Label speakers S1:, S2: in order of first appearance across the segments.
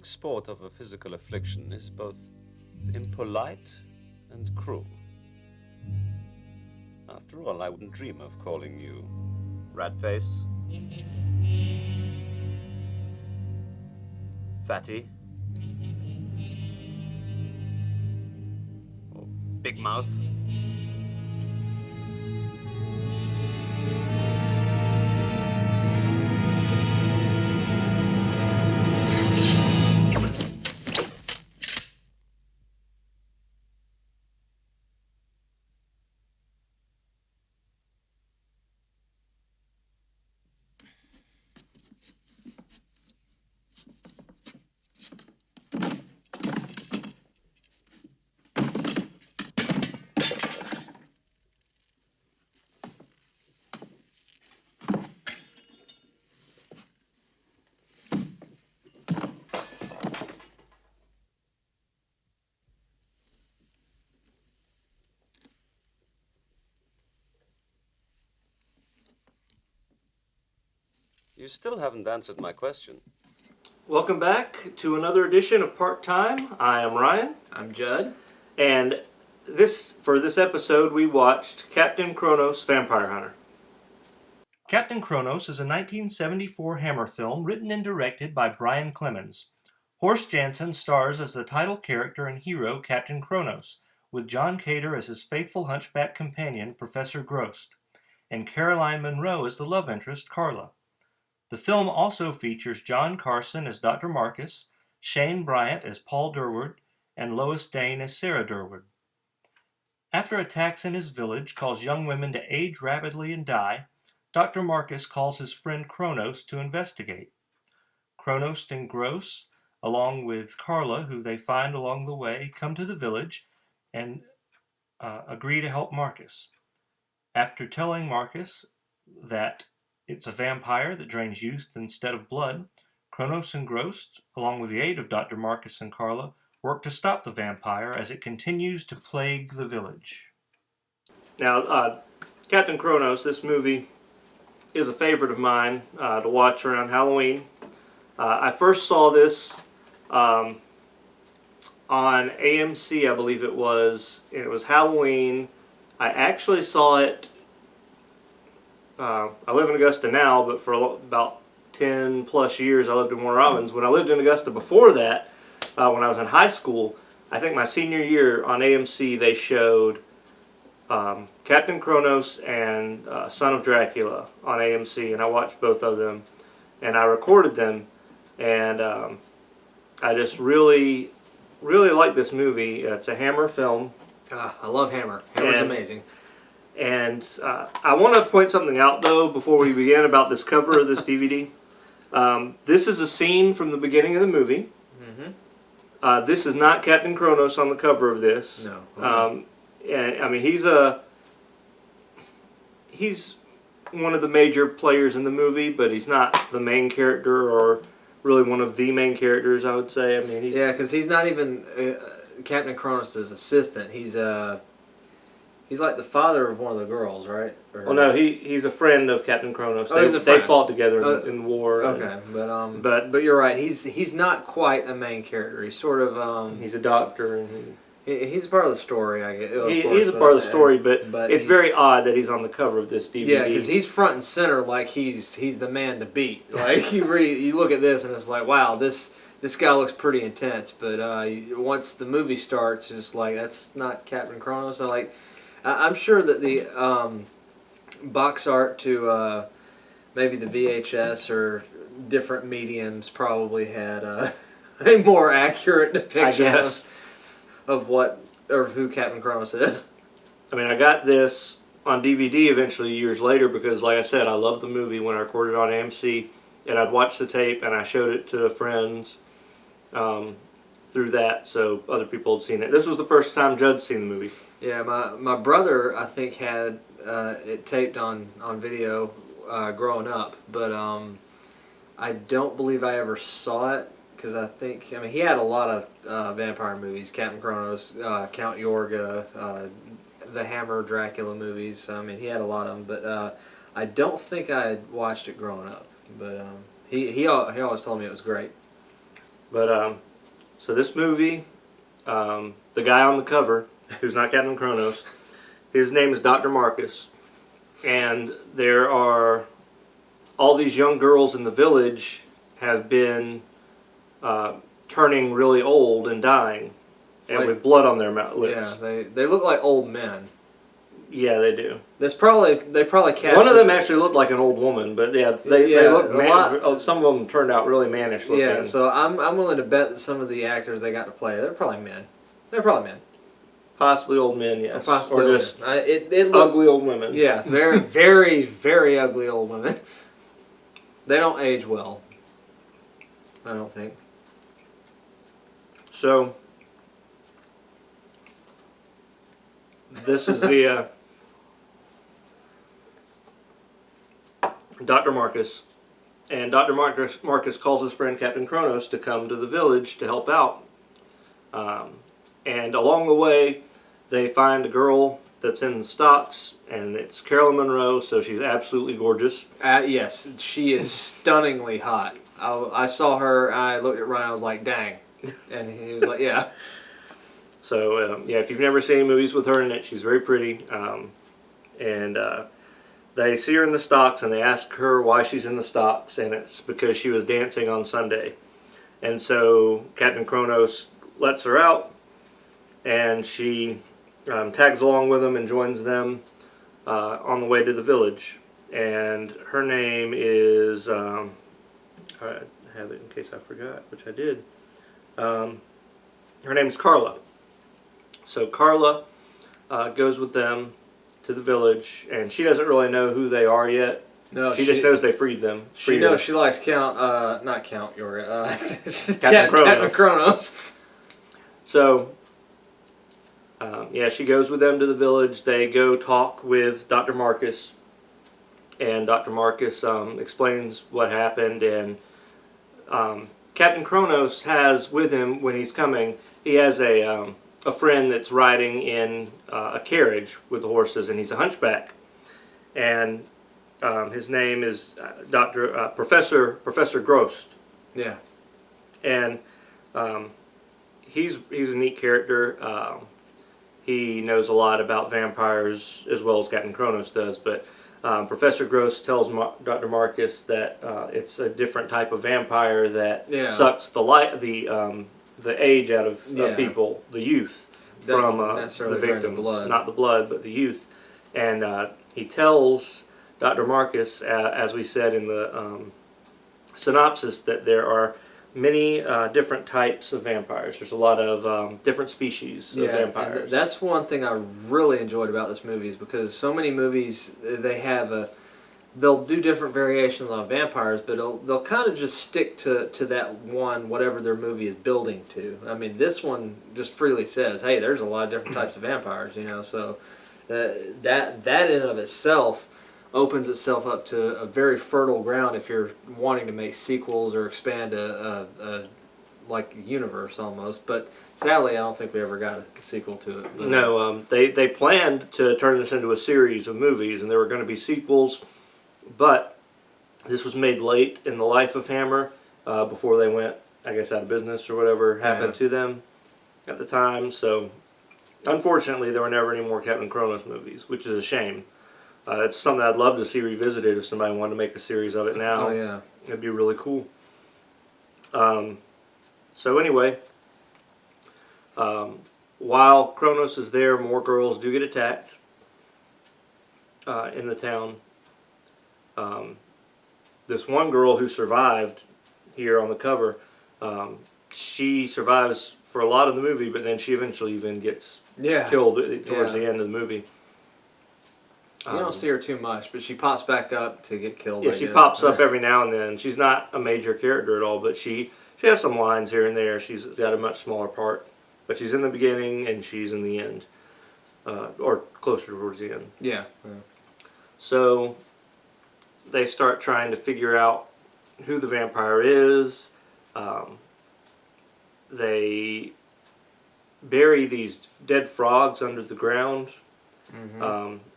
S1: Sport of a physical affliction is both impolite and cruel. After all, I wouldn't dream of calling you rat-face, fatty, or big mouth. You still haven't answered my question.
S2: Welcome back to another edition of Part Time. I am Ryan.
S3: I'm Judd.
S2: And for this episode, we watched Captain Kronos, Vampire Hunter. Captain Kronos is a 1974 Hammer film written and directed by Brian Clemens. Horst Janssen stars as the title character and hero, Captain Kronos, with John Cater as his faithful hunchback companion, Professor Grost, and Caroline Munro as the love interest, Carla. The film also features John Carson as Dr. Marcus, Shane Bryant as Paul Durward, and Lois Dane as Sarah Durward. After attacks in his village cause young women to age rapidly and die, Dr. Marcus calls his friend Kronos to investigate. Kronos and Gross, along with Carla, who they find along the way, come to the village and agree to help Marcus. After telling Marcus that it's a vampire that drains youth instead of blood, Kronos and Grost, along with the aid of Dr. Marcus and Carla, work to stop the vampire as it continues to plague the village. Now, Captain Kronos, this movie, is a favorite of mine to watch around Halloween. I first saw this on AMC, I believe it was, and it was Halloween. I actually saw it. I live in Augusta now, but for about 10 plus years I lived in Warner Robins. When I lived in Augusta before that, when I was in high school, I think my senior year on AMC they showed Captain Kronos and Son of Dracula on AMC, and I watched both of them, and I recorded them, and I just really like this movie. It's a Hammer film.
S3: I love Hammer. Hammer's amazing.
S2: And I want to point something out, though, before we begin about this cover of this DVD. This is a scene from the beginning of the movie. Mm-hmm. This is not Captain Kronos on the cover of this.
S3: No.
S2: And, I mean, he's one of the major players in the movie, but he's not the main character or really one of the main characters, I would say. I mean,
S3: because he's not even Captain Kronos' assistant. He's like the father of one of the girls, right?
S2: Well, no, he's a friend of Captain Kronos.
S3: He's a friend.
S2: They fought together in war.
S3: Okay, but you're right. He's not quite a main character. He's sort of
S2: he's a doctor, and
S3: he's part of the story. I guess
S2: he's a part of the story, but it's very odd that he's on the cover of this DVD.
S3: Yeah, because he's front and center, like he's the man to beat. Like you look at this, and it's like, wow, this guy looks pretty intense. But once the movie starts, it's just like that's not Captain Kronos. I'm sure that the box art to maybe the VHS or different mediums probably had a more accurate
S2: I
S3: depiction
S2: guess.
S3: of what or who Captain Kronos is.
S2: I mean, I got this on DVD eventually years later because, like I said, I loved the movie when I recorded it on AMC, and I'd watched the tape and I showed it to friends through that, so other people had seen it. This was the first time Judd's seen the movie.
S3: Yeah, my brother I think had it taped on video growing up, but I don't believe I ever saw it because I mean he had a lot of vampire movies, Captain Kronos, Count Yorga, the Hammer Dracula movies. I mean he had a lot of them, but I don't think I had watched it growing up. But he always told me it was great.
S2: But so this movie, the guy on the cover, who's not Captain Kronos, his name is Dr. Marcus, and there are all these young girls in the village have been turning really old and dying, and with blood on their lips.
S3: Yeah, they look like old men.
S2: Yeah, they do.
S3: They probably cast
S2: one of them actually looked like an old woman, but they look some of them turned out really mannish looking.
S3: Yeah, so I'm willing to bet that some of the actors they got to play, they're probably men. They're probably men.
S2: Possibly old men, yes.
S3: Possibly
S2: or just
S3: it
S2: ugly old women.
S3: Yeah, very, very, very ugly old women. They don't age well, I don't think.
S2: So, this is the Dr. Marcus. And Dr. Marcus calls his friend Captain Kronos to come to the village to help out. And along the way, they find a girl that's in the stocks, and it's Carolyn Monroe, so she's absolutely gorgeous.
S3: Yes, she is stunningly hot. I saw her, I looked at Ryan, I was like, dang. And he was like, yeah.
S2: So, yeah, if you've never seen movies with her in it, she's very pretty. And they see her in the stocks, and they ask her why she's in the stocks, and it's because she was dancing on Sunday. And so Captain Kronos lets her out, and she tags along with them and joins them on the way to the village. And her name is, I have it in case I forgot, which I did. Her name is Carla. So Carla goes with them to the village, and she doesn't really know who they are yet.
S3: No,
S2: she just knows they freed them.
S3: She knows she likes not Count Yorga,
S2: Captain
S3: Kronos.
S2: So, yeah, she goes with them to the village. They go talk with Dr. Marcus, and Dr. Marcus explains what happened, and Captain Kronos has with him, when he's coming, he has a friend that's riding in a carriage with the horses, and he's a hunchback. And his name is Professor Gross.
S3: Yeah.
S2: And he's a neat character. He knows a lot about vampires as well as Captain Kronos does, but Professor Gross tells Dr. Marcus that it's a different type of vampire that sucks the age out of people, the youth, from the victims, not the blood, but the youth. And he tells Dr. Marcus, as we said in the synopsis, that there are many different types of vampires. There's a lot of different species of vampires.
S3: And that's one thing I really enjoyed about this movie, is because so many movies, they'll do different variations on vampires, but they'll kind of just stick to that one, whatever their movie is building to. I mean, this one just freely says, hey, there's a lot of different types of vampires, so that in of itself opens itself up to a very fertile ground if you're wanting to make sequels or expand a like universe almost. But sadly, I don't think we ever got a sequel to it. But
S2: no, they planned to turn this into a series of movies, and there were going to be sequels, but this was made late in the life of Hammer before they went, I guess, out of business or whatever happened to them at the time. So unfortunately, there were never any more Captain Kronos movies, which is a shame. It's something I'd love to see revisited if somebody wanted to make a series of it now.
S3: Oh, yeah.
S2: It'd be really cool. So anyway, while Kronos is there, more girls do get attacked in the town. This one girl who survived here on the cover, she survives for a lot of the movie, but then she eventually even gets
S3: Yeah.
S2: killed towards
S3: Yeah.
S2: the end of the movie.
S3: You don't see her too much, but she pops back up to get killed.
S2: Yeah,
S3: I
S2: she
S3: guess.
S2: pops up every now and then. She's not a major character at all, but she has some lines here and there. She's got a much smaller part, but she's in the beginning and she's in the end, or closer towards the end.
S3: Yeah.
S2: So they start trying to figure out who the vampire is. They bury these dead frogs under the ground.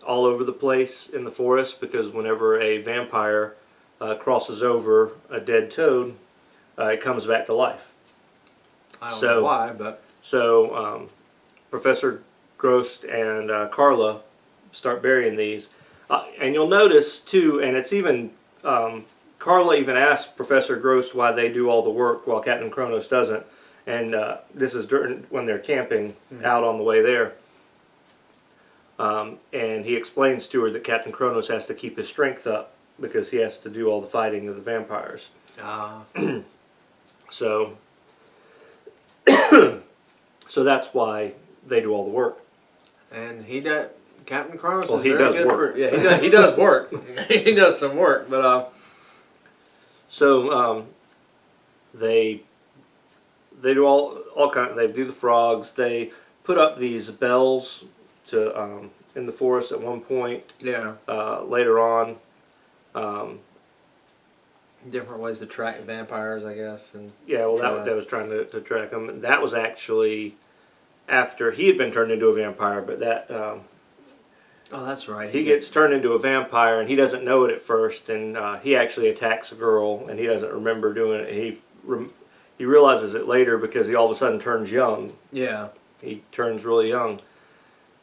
S2: All over the place in the forest, because whenever a vampire crosses over a dead toad, it comes back to life.
S3: I don't know why, but...
S2: So Professor Gross and Carla start burying these. And you'll notice, too, and it's even... Carla even asks Professor Gross why they do all the work while Captain Kronos doesn't. And this is when they're camping out on the way there. And he explains to her that Captain Kronos has to keep his strength up because he has to do all the fighting of the vampires. So that's why they do all the work. And
S3: he does. Captain Kronos
S2: is
S3: very good
S2: work.
S3: for... Yeah, he does work. He does some work, but...
S2: So they do all kind. They do the frogs. They put up these bells to in the forest at one point.
S3: Yeah.
S2: Later on.
S3: Different ways to track vampires, I guess. And
S2: yeah, well, that was trying to track them. That was actually after he had been turned into a vampire, but that.
S3: Oh, that's right.
S2: He gets turned into a vampire, and he doesn't know it at first, and he actually attacks a girl, and he doesn't remember doing it. He realizes it later because he all of a sudden turns young.
S3: Yeah.
S2: He turns really young.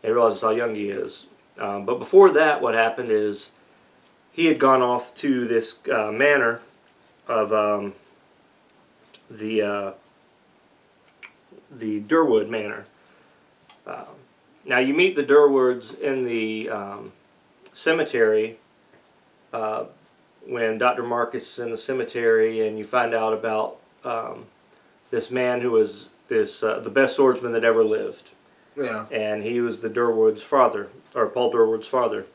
S2: He realizes how young he is. But before that, what happened is he had gone off to this manor of the Durwood Manor. Now you meet the Durwoods in the cemetery when Dr. Marcus is in the cemetery, and you find out about this man who was the best swordsman that ever lived.
S3: Yeah.
S2: And he was the Durwood's father, or Paul Durwood's father.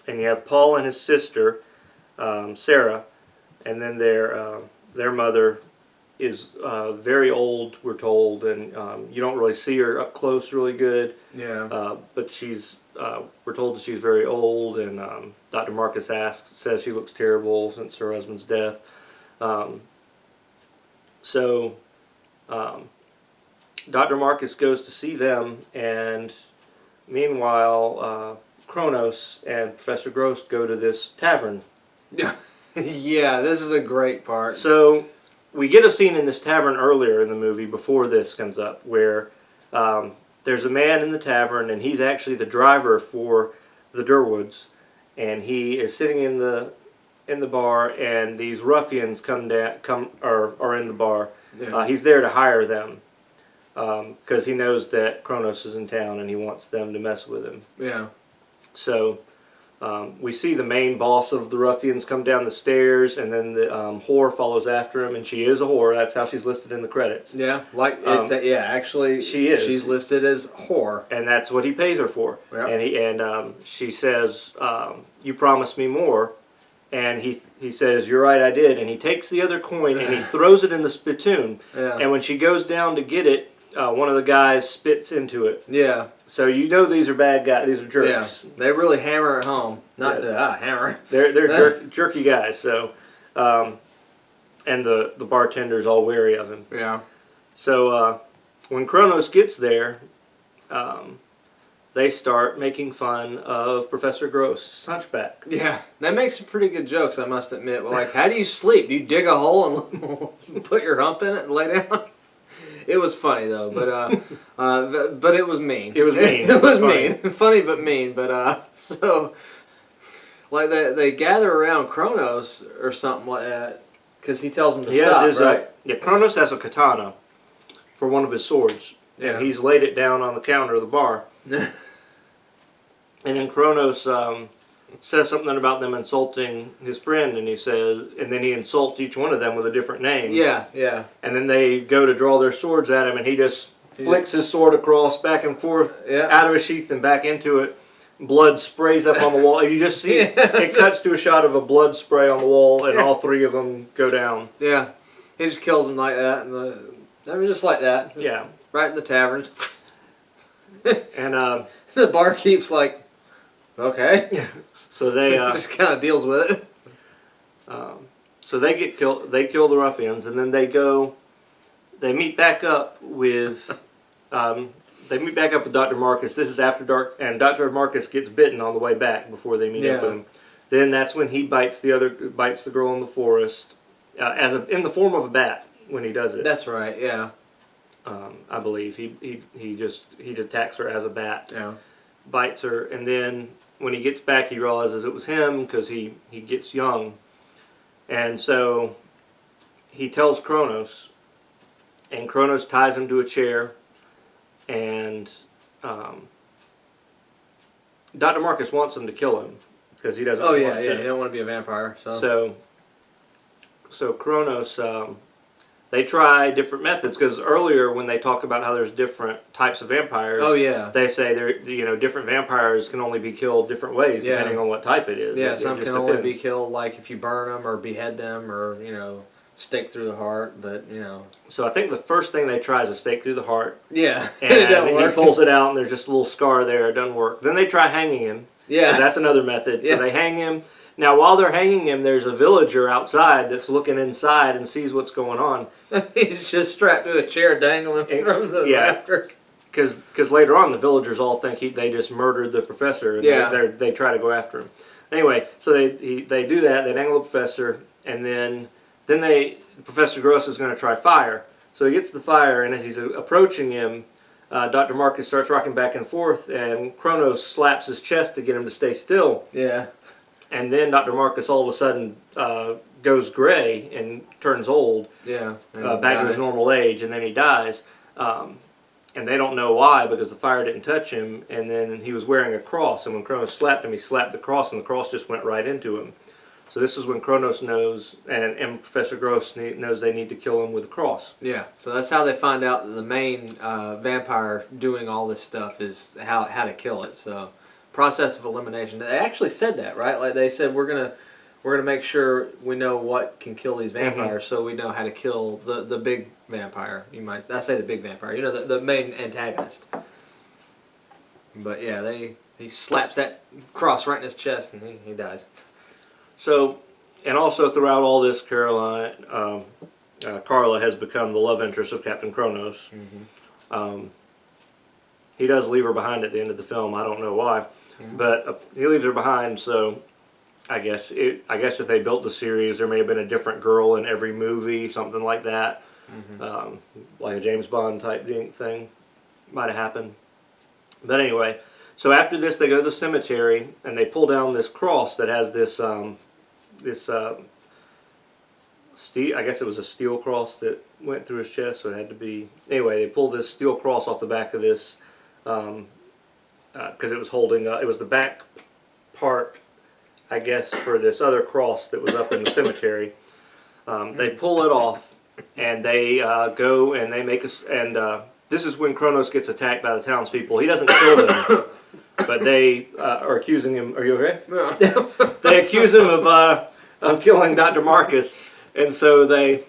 S2: And you have Paul and his sister, Sarah, and then their mother is very old, we're told, and you don't really see her up close really good.
S3: Yeah.
S2: But we're told that she's very old, and Dr. Marcus says she looks terrible since her husband's death. So Dr. Marcus goes to see them, and meanwhile, Kronos and Professor Gross go to this tavern.
S3: Yeah. Yeah, this is a great part.
S2: So we get a scene in this tavern earlier in the movie before this comes up where there's a man in the tavern, and he's actually the driver for the Durwoods, and he is sitting in the bar, and these ruffians are in the bar.
S3: Yeah.
S2: He's there to hire them because he knows that Kronos is in town and he wants them to mess with him.
S3: Yeah.
S2: So we see the main boss of the ruffians come down the stairs, and then the whore follows after him, and she is a whore. That's how she's listed in the credits.
S3: Yeah, actually,
S2: she is.
S3: She's listed as whore,
S2: and that's what he pays her for.
S3: Yep.
S2: And she says, "You promised me more," and he says, "You're right, I did." And he takes the other coin and he throws it in the spittoon.
S3: Yeah.
S2: And when she goes down to get it, one of the guys spits into it.
S3: Yeah.
S2: So you know these are bad guys. These are jerks.
S3: Yeah. They really hammer it home. Not hammer.
S2: They're jerky guys. So, and the bartender's all wary of him.
S3: Yeah.
S2: So when Kronos gets there, they start making fun of Professor Gross' Hunchback.
S3: Yeah, they make some pretty good jokes, I must admit. Well, like, how do you sleep? Do you dig a hole and put your hump in it and lay down? It was funny though, but it was mean.
S2: It was mean.
S3: It was mean. Funny but mean. But so like they gather around Kronos or something like that because he tells them to stop. Right?
S2: Kronos has a katana for one of his swords, and he's laid it down on the counter of the bar. And then Kronos says something about them insulting his friend, and he says, and then he insults each one of them with a different name.
S3: Yeah, yeah.
S2: And then they go to draw their swords at him, and he just flicks his sword across, back and forth, out of his sheath and back into it. Blood sprays up on the wall. You just see it cuts to a shot of a blood spray on the wall, and all three of them go down.
S3: Yeah, he just kills them like that, and just like that. Just right in the tavern.
S2: And
S3: the barkeep's like, okay.
S2: So they
S3: just kind of deals with it.
S2: So they get killed. They kill the ruffians, and then they go. They meet back up with. They meet back up with Dr. Marcus. This is after dark, and Dr. Marcus gets bitten on the way back before they meet up with him. Then that's when he bites the girl in the forest, in the form of a bat when he does it.
S3: That's right. Yeah.
S2: I believe he attacks her as a bat.
S3: Yeah.
S2: Bites her, and then when he gets back, he realizes it was him because he gets young, and so he tells Kronos, and Kronos ties him to a chair. And Dr. Marcus wants him to kill him because he doesn't.
S3: Oh yeah, he don't want to be a vampire. So
S2: Kronos, they try different methods because earlier when they talk about how there's different types of vampires, they say different vampires can only be killed different ways depending on what type it is.
S3: Yeah, some can only be killed like if you burn them or behead them or stake through the heart, but
S2: So I think the first thing they try is a stake through the heart.
S3: Yeah,
S2: and it doesn't work. He pulls it out, and there's just a little scar there. It doesn't work. Then they try hanging him.
S3: Yeah,
S2: that's another method. So they hang him. Now, while they're hanging him, there's a villager outside that's looking inside and sees what's going on.
S3: He's just strapped to a chair, dangling from the rafters.
S2: Because later on, the villagers all think they just murdered the professor. And they try to go after him. Anyway, so they do that. They dangle the professor, and then Professor Gross is going to try fire. So he gets the fire, and as he's approaching him, Dr. Marcus starts rocking back and forth, and Kronos slaps his chest to get him to stay still.
S3: Yeah.
S2: And then Dr. Marcus all of a sudden goes gray and turns old.
S3: Yeah.
S2: Back to his normal age, and then he dies. And they don't know why because the fire didn't touch him, and then he was wearing a cross, and when Kronos slapped him, he slapped the cross, and the cross just went right into him. So this is when Kronos knows, and Professor Gross knows they need to kill him with a cross.
S3: Yeah, so that's how they find out that the main vampire doing all this stuff is how to kill it. So process of elimination. They actually said that, right? Like they said, we're gonna make sure we know what can kill these vampires, so we know how to kill the big vampire. I say the big vampire. The main antagonist. But yeah, he slaps that cross right in his chest, and he dies.
S2: So, and also throughout all this, Carla has become the love interest of Captain Kronos. Mm-hmm. He does leave her behind at the end of the film. I don't know why, but he leaves her behind. So, I guess if they built the series, there may have been a different girl in every movie, something like that, like a James Bond type thing might have happened. But anyway, so after this, they go to the cemetery and they pull down this cross that has this steel. I guess it was a steel cross that went through his chest, so it had to be. Anyway, they pulled this steel cross off the back of this because it was holding. It was the back part, I guess, for this other cross that was up in the cemetery. They pull it off, and they go and they make us. And this is when Kronos gets attacked by the townspeople. He doesn't kill them. But they are accusing him. Are you okay? No. They accuse him of killing Dr. Marcus, and so they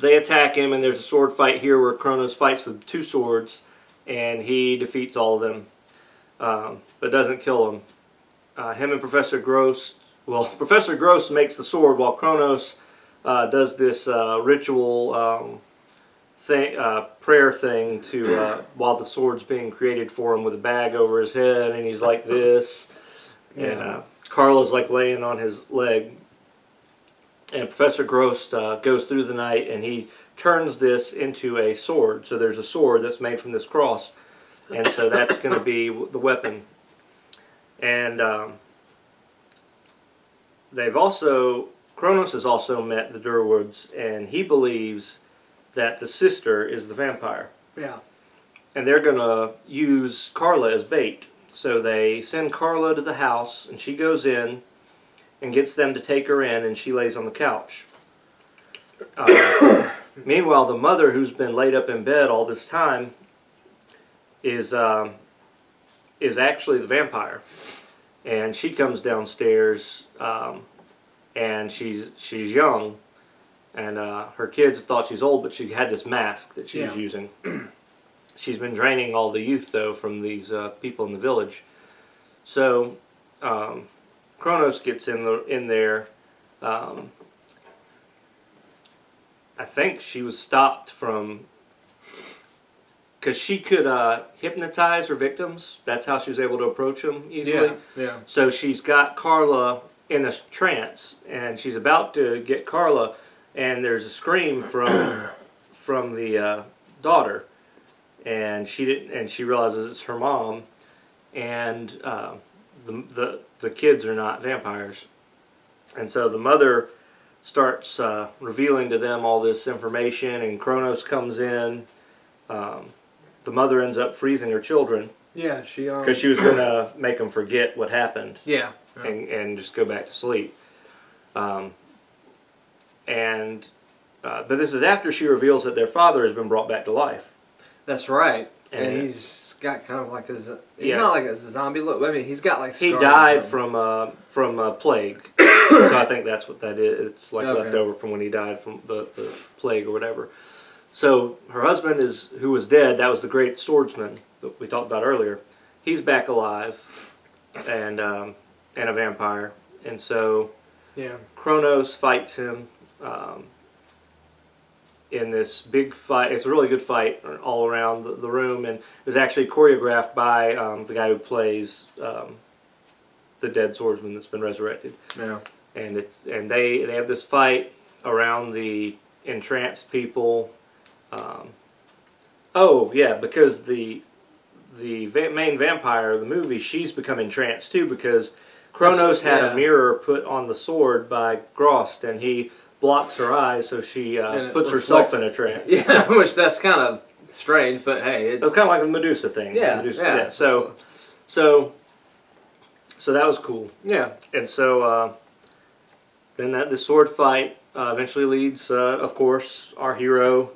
S2: attack him. And there's a sword fight here where Kronos fights with two swords, and he defeats all of them, but doesn't kill them. Him and Professor Gross. Well, Professor Gross makes the sword while Kronos does this ritual. Prayer thing to while the sword's being created for him with a bag over his head, and he's like this, and Carla's like laying on his leg, and Professor Gross goes through the night and he turns this into a sword. So there's a sword that's made from this cross, and so that's going to be the weapon. And Kronos has also met the Durwoods, and he believes that the sister is the vampire.
S3: Yeah.
S2: And they're going to use Carla as bait. So they send Carla to the house, and she goes in and gets them to take her in, and she lays on the couch. Meanwhile, the mother, who's been laid up in bed all this time, is actually the vampire, and she comes downstairs, and she's young, and her kids have thought she's old, but she had this mask that she was using. She's been draining all the youth, though, from these people in the village. So Kronos gets in there. I think she was stopped from, because she could hypnotize her victims. That's how she was able to approach them easily.
S3: Yeah.
S2: So she's got Carla in a trance, and she's about to get Carla, and there's a scream from the daughter, and she realizes it's her mom, and the kids are not vampires, and so the mother starts revealing to them all this information, and Kronos comes in. The mother ends up freezing her children.
S3: Yeah,
S2: because she was going to make them forget what happened.
S3: Yeah.
S2: And just go back to sleep. But this is after she reveals that their father has been brought back to life.
S3: That's right. And he's got kind of like he's not like a zombie look. I mean, he's got like
S2: he died from a plague. So I think that's what that is. It's like left over from when he died from the plague or whatever. So her husband who was dead. That was the great swordsman that we talked about earlier. He's back alive, and a vampire. And so Kronos fights him in this big fight. It's a really good fight all around the room, and it was actually choreographed by the guy who plays the dead swordsman that's been resurrected.
S3: Yeah.
S2: And they have this fight around the entranced people. Because the main vampire of the movie, she's become entranced too, because Kronos had a mirror put on the sword by Grost, and he blocks her eyes, so she puts herself in a trance.
S3: Yeah, which that's kind of strange, but hey, it's
S2: kind of like the Medusa thing.
S3: Yeah.
S2: So that was cool.
S3: Yeah.
S2: And so then the sword fight eventually leads, of course, our hero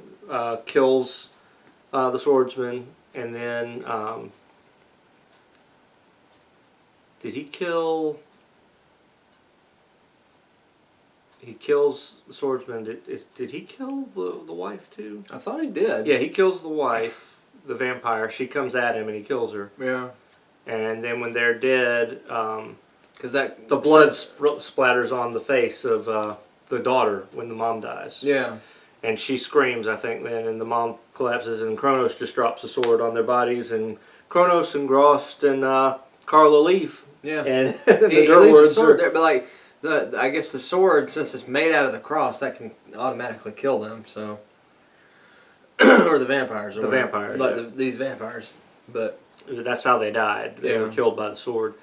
S2: kills the swordsman, and then did he kill? He kills the swordsman. Did he kill the wife too?
S3: I thought he did.
S2: Yeah, he kills the wife, the vampire. She comes at him and he kills her.
S3: Yeah.
S2: And then when they're dead,
S3: because the
S2: blood splatters on the face of the daughter when the mom dies.
S3: Yeah.
S2: And she screams, I think, then, and the mom collapses, and Kronos just drops a sword on their bodies, and Kronos and Grost and Carla leave.
S3: Yeah.
S2: And
S3: he leaves the sword there, but like I guess the sword, since it's made out of the cross, that can automatically kill them. So, or the vampires.
S2: The vampires.
S3: Like these vampires, but
S2: that's how they died. They were killed by the sword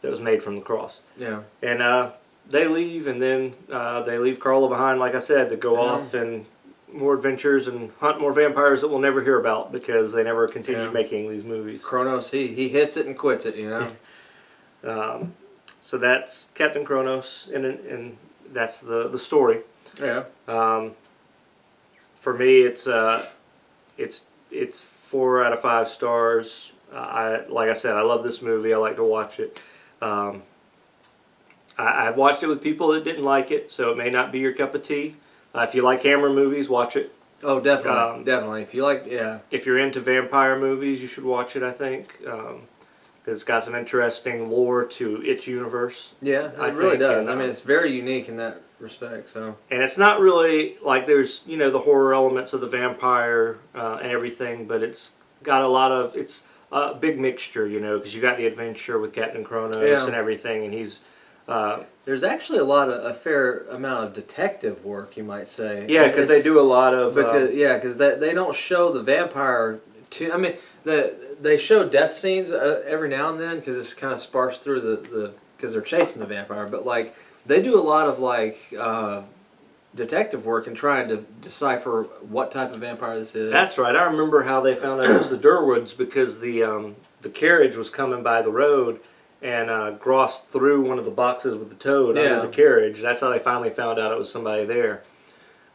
S2: that was made from the cross.
S3: Yeah.
S2: And they leave, and then they leave Carla behind, like I said, to go off and more adventures and hunt more vampires that we'll never hear about because they never continued making these movies.
S3: Kronos, he hits it and quits it, you
S2: know. So that's Captain Kronos, and that's the story.
S3: Yeah.
S2: For me, it's 4 out of 5 stars. Like I said, I love this movie. I like to watch it. I've watched it with people that didn't like it, so it may not be your cup of tea. If you like Hammer movies, watch it.
S3: Oh, definitely, definitely. If you like,
S2: if you're into vampire movies, you should watch it. I think it's got some interesting lore to its universe.
S3: Yeah, it really does. I mean, it's very unique in that respect. So,
S2: and it's not really like there's the horror elements of the vampire and everything, but it's got a lot of it's a big mixture, because you got the adventure with Captain Kronos and everything, and he's.
S3: There's actually a fair amount of detective work, you might say.
S2: Yeah, because they do a lot of...
S3: because they don't show the vampire too... I mean, they show death scenes every now and then because it's kind of sparse through because they're chasing the vampire. But, like, they do a lot of, detective work and trying to decipher what type of vampire this is.
S2: That's right. I remember how they found out it was the Durwoods because the the carriage was coming by the road and grossed through one of the boxes with the toad under the carriage. That's how they finally found out it was somebody there.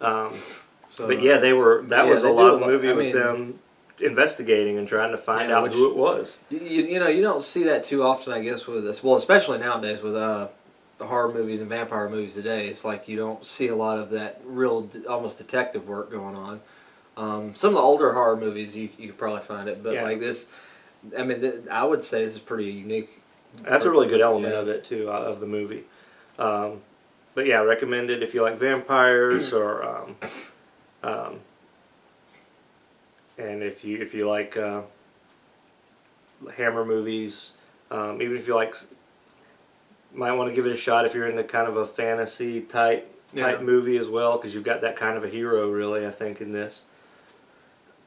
S2: But yeah, they were. That was a lot of the movie was them investigating and trying to find out who it was.
S3: You know, you don't see that too often, I guess, with this. Well, especially nowadays with the horror movies and vampire movies today. It's like you don't see a lot of that real, almost detective work going on. Some of the older horror movies, you could probably find it, but like this, I mean, I would say this is pretty unique.
S2: That's a really good element of it too, of the movie. But yeah, I recommend it if you like vampires or. And if you like Hammer movies, even if you like, might want to give it a shot if you're into kind of a fantasy type movie as well, because you've got that kind of a hero, really, I think, in this.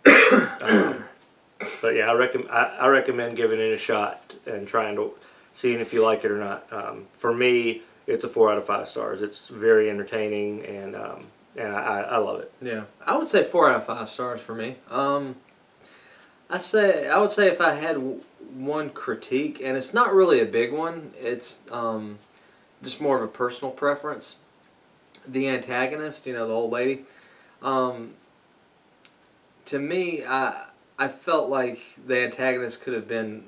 S2: But yeah, I recommend giving it a shot and trying to seeing if you like it or not. For me, it's a 4 out of 5 stars. It's very entertaining and I love it.
S3: Yeah, I would say 4 out of 5 stars for me. I would say if I had one critique, and it's not really a big one, it's just more of a personal preference. The antagonist, you know, the old lady. To me, I felt like the antagonist could have been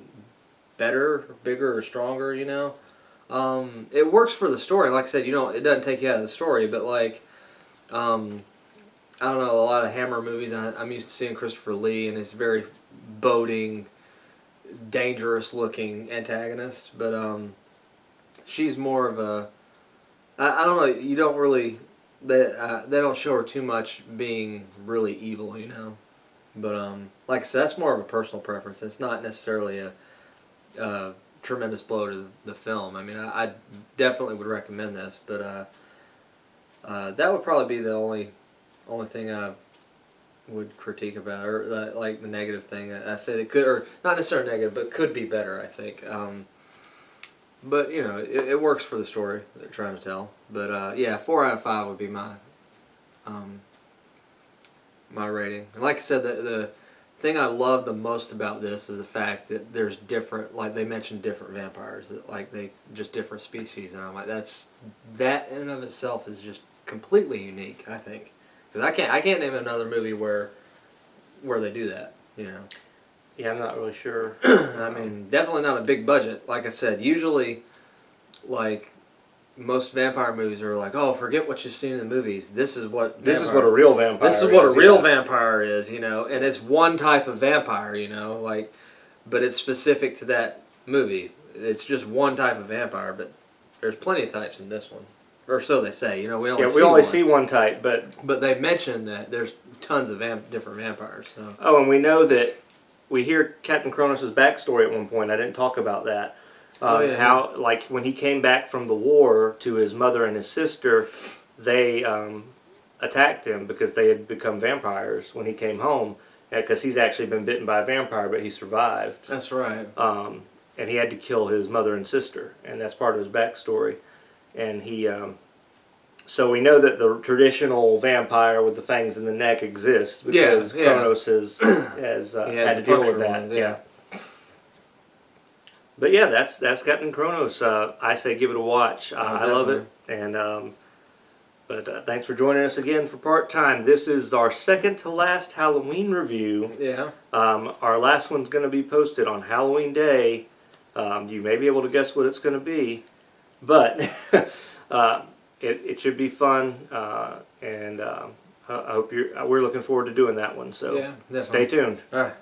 S3: better, bigger, or stronger. You know, it works for the story. Like I said, it doesn't take you out of the story, but like. I don't know, a lot of Hammer movies, I'm used to seeing Christopher Lee and his very boding, dangerous looking antagonist, but she's more of a, I don't know, you don't really, they don't show her too much being really evil, you know, but like I said, that's more of a personal preference. It's not necessarily a tremendous blow to the film. I mean, I definitely would recommend this, but that would probably be the only thing I would critique about, or like the negative thing. I said it could, or not necessarily negative, but could be better, I think. But you know, it works for the story they're trying to tell. But yeah, 4 out of 5 would be my my rating. And like I said, the thing I love the most about this is the fact that there's different, like they mentioned different vampires, that like they just different species, and I'm like, that in and of itself is just completely unique, I think, because I can't name another movie where they do that, you know.
S2: Yeah, I'm not really sure.
S3: I mean, definitely not a big budget. Like I said, usually, like most vampire movies are like, oh, forget what you've seen in the movies. This is what
S2: a real vampire.
S3: This is what a real vampire is, you know, and it's one type of vampire, you know, like, but it's specific to that movie. It's just one type of vampire, but there's plenty of types in this one, or so they say. You know, we only
S2: see one type,
S3: but they mention that there's tons of different vampires. So.
S2: Oh, and we know that we hear Captain Kronos' backstory at one point. I didn't talk about that. How, like, when he came back from the war to his mother and his sister, they attacked him because they had become vampires when he came home. Because he's actually been bitten by a vampire, but he survived.
S3: That's right.
S2: And he had to kill his mother and sister, and that's part of his backstory. And he, so we know that the traditional vampire with the fangs in the neck exists because Kronos has had to deal with that. Yeah. But yeah, that's Captain Kronos. I say give it a watch. I love it, and but thanks for joining us again for part time. This is our second to last Halloween review.
S3: Yeah.
S2: Our last one's going to be posted on Halloween Day. You may be able to guess what it's going to be, but it should be fun, and I hope we're looking forward to doing that one. So
S3: yeah,
S2: stay tuned.
S3: All right.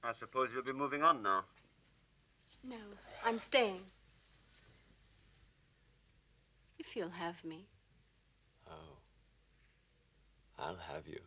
S1: I suppose you'll be moving on now.
S4: No, I'm staying. If you'll have me.
S1: Oh. I'll have you.